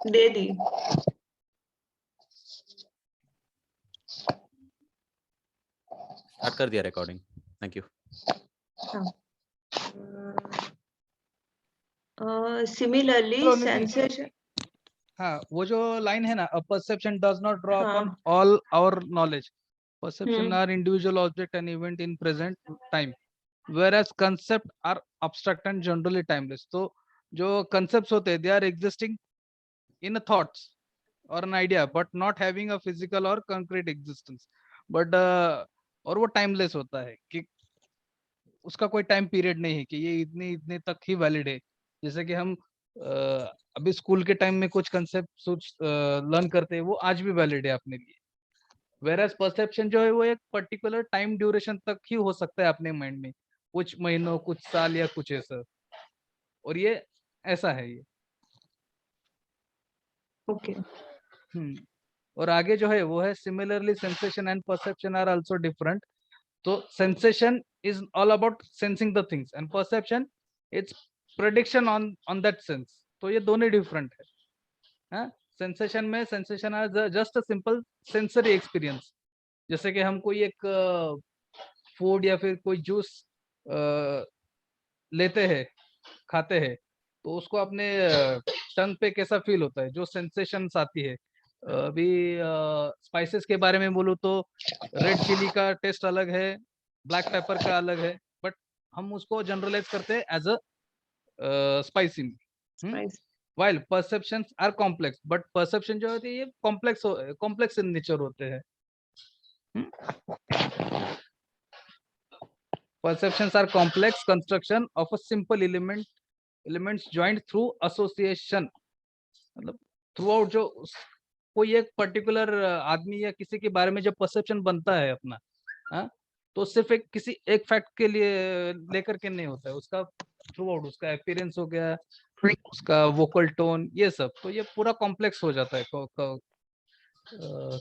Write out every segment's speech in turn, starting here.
दे दी। Start कर दिया recording. Thank you. Similarly sensation, हाँ, वो जो लाइन है ना, a perception does not draw upon हाँ, all our knowledge. Perception are individual object and event in present time, whereas concept are abstract and generally timeless. तो जो concepts होते हैं, they are existing in a thoughts or an idea, but not having a physical or concrete existence. But और वो timeless होता है कि उसका कोई टाइम पीरियड नहीं है कि ये इतने इतने तक ही वैलिड है। जैसे कि हम अभी स्कूल के टाइम में कुछ कंसेप्ट सोच लर्न करते हैं, वो आज भी वैलिड है अपने लिए। वेरएज परसेप्शन जो है वो एक पर्टिकुलर टाइम ड्यूरेशन तक ही हो सकता है अपने माइंड में, कुछ महीनों, कुछ साल या कुछ ऐसा। और ये ऐसा है ये। ओके। और आगे जो है वो है similarly sensation and perception are also different. तो sensation is all about sensing the things and perception it's prediction on that sense. तो ये दोनों डिफरेंट है। सेंसेशन में sensation are just a simple sensory experience. जैसे कि हम कोई एक फूड या फिर कोई जूस लेते हैं, खाते हैं, तो उसको अपने टंग पे कैसा फील होता है, जो सेंसेशंस आती है। अभी स्पाइसेस के बारे में बोलूँ तो रेड चिली का टेस्ट अलग है, ब्लैक पेपर का अलग है, बट हम उसको जनरलाइज करते हैं as a spicy. while perceptions are complex, but perception जो होती है ये कॉम्प्लेक्स इन नेचर होते हैं। Perceptions are complex construction of a simple elements joined through association। मतलब थ्रू आउट जो कोई एक पर्टिकुलर आदमी या किसी के बारे में जब परसेप्शन बनता है अपना, तो सिर्फ एक किसी एक फैक्ट के लिए लेकर के नहीं होता है, उसका थ्रू आउट उसका अपीयरेंस हो गया, उसका वोकल टोन, ये सब। तो ये पूरा कॉम्प्लेक्स हो जाता है।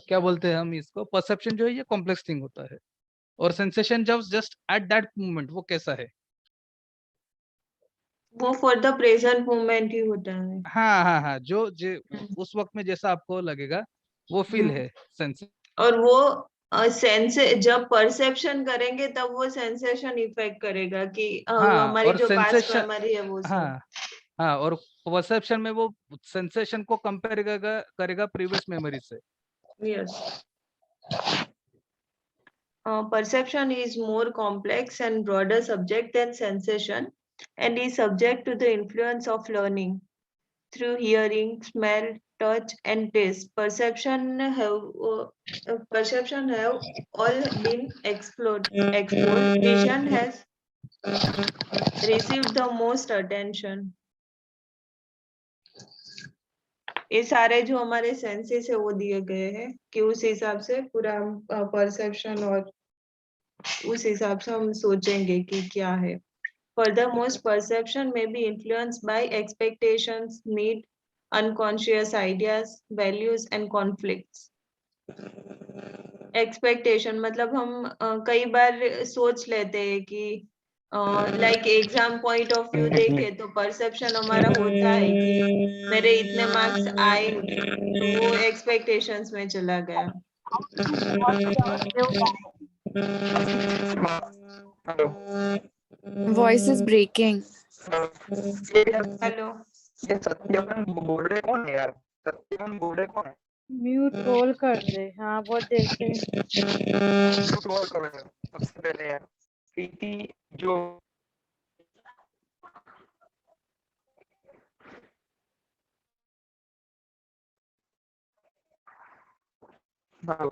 क्या बोलते हैं हम इसको, परसेप्शन जो है ये कॉम्प्लेक्स थिंग होता है। और sensation just at that moment वो कैसा है, वो फॉर द प्रेजेंट मोमेंट ही होता है। हाँ, जो उस वक्त में जैसा आपको लगेगा वो फील है सेंस। और वो सेंस जब परसेप्शन करेंगे तब वो सेंसेशन इफेक्ट करेगा कि हमारी और जो पास्ट सेंसेशन, मेमोरी है वो सब। हाँ, और परसेप्शन में वो सेंसेशन को कंपेयर करेगा प्रीवियस मेमोरी से। Yes. Perception is more complex and broader subject than sensation and is subject to the influence of learning through hearing, smell, touch, and taste. Perception have all been explored. Vision has received the most attention. ये सारे जो हमारे senses है वो दिए गए हैं कि उस हिसाब से पूरा परसेप्शन और उस हिसाब से हम सोचेंगे कि क्या है। Furthermore, perception may be influenced by expectations, need, unconscious ideas, values, and conflicts. Expectation मतलब हम कई बार सोच लेते हैं कि like exam point of view देखे तो परसेप्शन हमारा होता है कि मेरे इतने मार्क्स आए नहीं, तो वो एक्सपेक्टेशंस में चला गया। Voice is breaking. हेलो, ये सत्यवान बोर्डे कौन है यार? सत्यवान बोर्डे कौन है? म्यूट रोल कर दे। हाँ, बहुत देर से म्यूट रोल कर रहे हो सबसे पहले यार। प्रीति जो हाँ,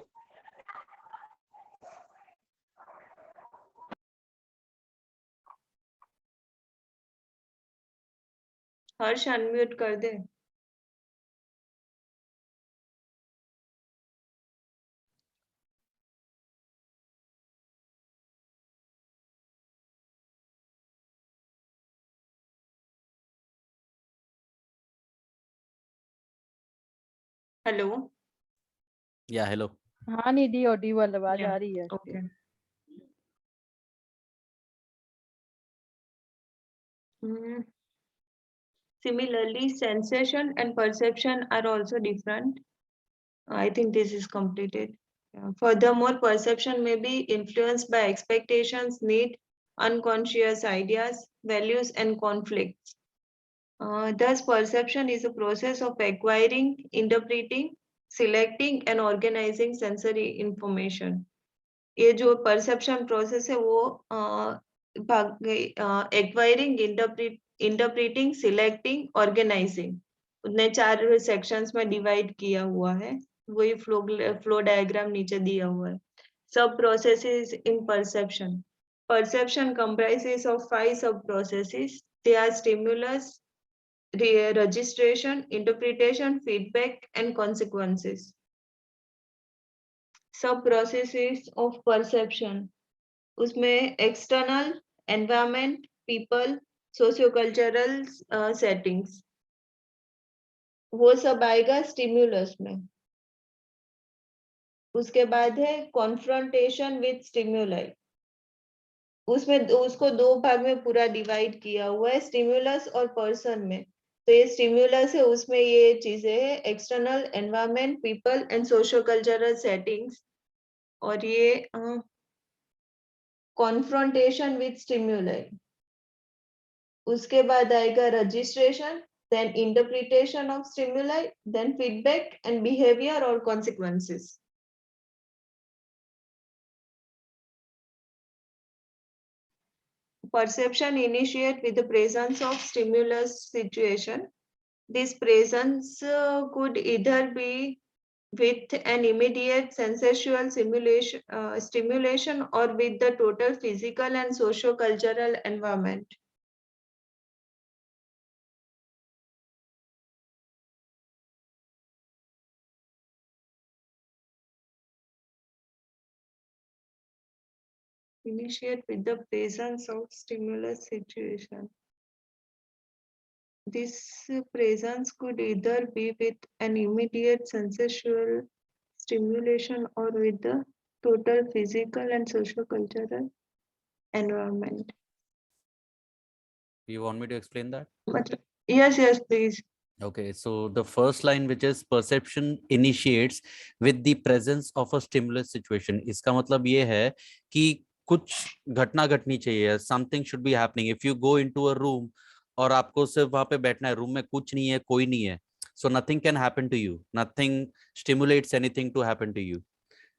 हर्ष अनम्यूट कर दे। हेलो, या हेलो। हाँ निधि ऑडिबल आवाज आ रही है। Okay. Similarly, sensation and perception are also different. I think this is completed. Furthermore, perception may be influenced by expectations, need, unconscious ideas, values, and conflicts. Thus, perception is a process of acquiring, interpreting, selecting, and organizing sensory information. ये जो perception process है वो acquiring, interpreting, selecting, organising, उन्हें 4 sections में divide किया हुआ है. वही फ्लो डायग्राम नीचे दिया हुआ है. सब processes in perception. Perception comprises of 5 sub processes. They are stimulus, registration, interpretation, feedback, and consequences. Sub processes of perception. उसमें external, environment, people, socio-cultural settings. वो सब आएगा stimulus में. उसके बाद है confrontation with stimuli. उसमें उसको 2 भाग में पूरा डिवाइड किया हुआ है, स्टिमुलस और पर्सन में. तो ये स्टिमुलस है, उसमें ये चीजें है external, environment, people and social cultural settings. और ये कॉन्फ्रंटेशन विद स्टिमुलाई. उसके बाद आएगा registration, then interpretation of stimuli, then feedback and behaviour और consequences. Perception initiate with the presence of stimulus situation. This presence could either be with an immediate sensual stimulation or with the total physical and socio-cultural environment. Initiate with the presence of stimulus situation. This presence could either be with an immediate sensual stimulation or with the total physical and socio-cultural environment. You want me to explain that? Yes, please. Okay, so the first line, which is perception initiates with the presence of a stimulus situation. इसका मतलब ये है कि कुछ घटना घटनी चाहिए, something should be happening. If you go into a room और आपको सिर्फ वहां पे बैठना है, रूम में कुछ नहीं है, कोई नहीं है, so nothing can happen to you, nothing stimulates anything to happen to you.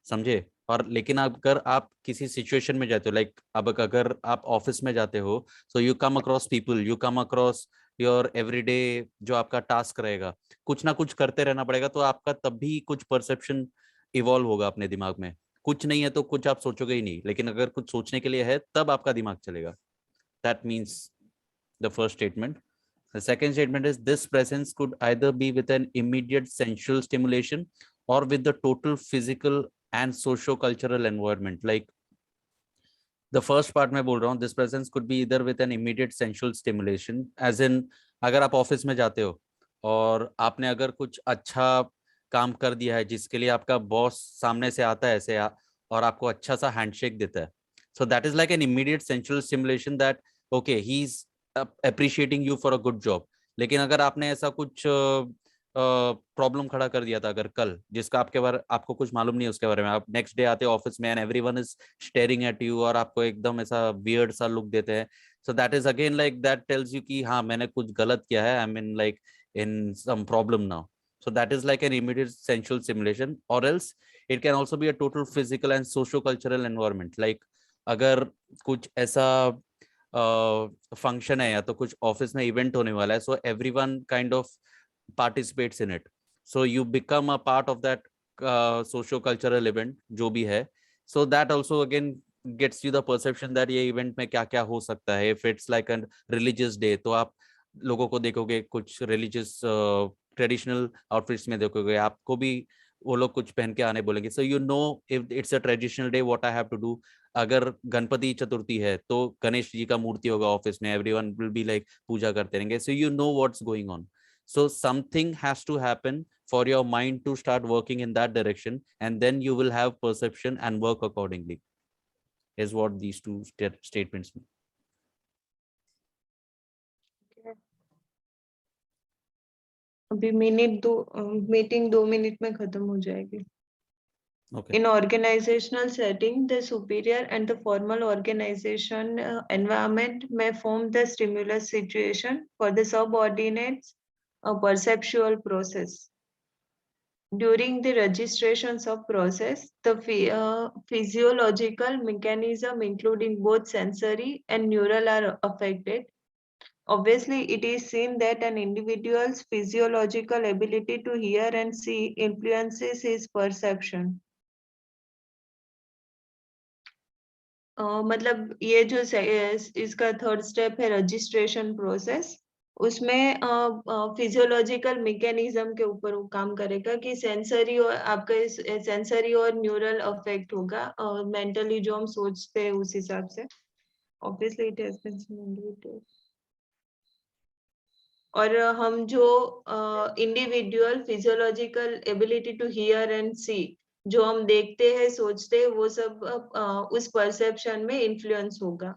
समझे? और लेकिन अगर आप किसी सिचुएशन में जाते हो, लाइक अब अगर आप ऑफिस में जाते हो, so you come across people, you come across your everyday, जो आपका टास्क रहेगा, कुछ ना कुछ करते रहना पड़ेगा, तो आपका तब भी कुछ परसेप्शन इवॉल्व होगा अपने दिमाग में. कुछ नहीं है तो कुछ आप सोचोगे ही नहीं, लेकिन अगर कुछ सोचने के लिए है तब आपका दिमाग चलेगा. That means the first statement. The second statement is this presence could either be with an immediate sensual stimulation or with the total physical and socio-cultural environment. Like the first part मैं बोल रहा हूँ, this presence could be either with an immediate sensual stimulation, as in अगर आप office में जाते हो और आपने अगर कुछ अच्छा काम कर दिया है जिसके लिए आपका बॉस सामने से आता है ऐसे और आपको अच्छा सा हैंडशेक देता है, so that is like an immediate sensual stimulation that okay, he's appreciating you for a good job. लेकिन अगर आपने ऐसा कुछ प्रॉब्लम खड़ा कर दिया था अगर कल, जिसका आपको कुछ मालूम नहीं है उसके बारे में, आप नेक्स्ट डे आते हो ऑफिस में and everyone is staring at you और आपको एकदम ऐसा वियर्ड सा लुक देते हैं, so that is again like that tells you कि हाँ मैंने कुछ गलत किया है, I mean like in some problem now. So that is like an immediate sensual stimulation, or else it can also be a total physical and socio-cultural environment. Like अगर कुछ ऐसा फंक्शन है या तो कुछ ऑफिस में इवेंट होने वाला है, so everyone kind of participates in it, so you become a part of that socio-cultural event जो भी है, so that also again gets you the perception that ये event में क्या क्या हो सकता है. If it's like a religious day, तो आप लोगों को देखोगे कुछ religious ट्रेडिशनल आउटफिट्स में देखोगे, आपको भी वो लोग कुछ पहन के आने बोलेंगे, so you know if it's a traditional day what I have to do. अगर गणपति चतुर्थी है तो गणेश जी का मूर्ति होगा ऑफिस में, एवरीवन विल बी लाइक पूजा करते रहेंगे, सो you know what's going on. So something has to happen for your mind to start working in that direction, and then you will have perception and work accordingly, is what these two statements mean. अभी meeting 2 minute में खत्म हो जाएगी. Okay. In organizational setting, the superior and the formal organization environment may form the stimulus situation for the subordinates, a perceptual process. During the registration sub process, the physiological mechanism, including both sensory and neural, are affected. Obviously, it is seen that an individual's physiological ability to hear and see influences his perception. मतलब ये जो इसका third step है registration process, उसमें physiological mechanism के ऊपर वो काम करेगा कि सेंसरी और आपका सेंसरी और न्यूरल अफेक्ट होगा और मेंटली जो हम सोचते हैं उस हिसाब से. Obviously it has been seen in detail. और हम जो individual physiological ability to hear and see जो हम देखते हैं सोचते हैं वो सब उस परसेप्शन में इन्फ्लुएंस होगा.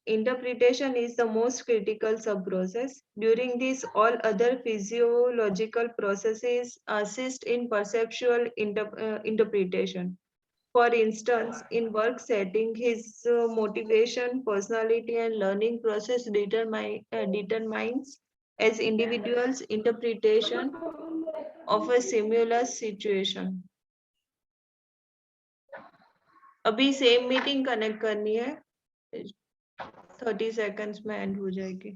Interpretation is the most critical sub-process. During this, all other physiological processes assist in perceptual interpretation. For instance, in work setting, his motivation, personality, and learning process determines as individuals' interpretation of a stimulus situation. अभी same meeting connect करनी है, 30 seconds में and हो जाएगी.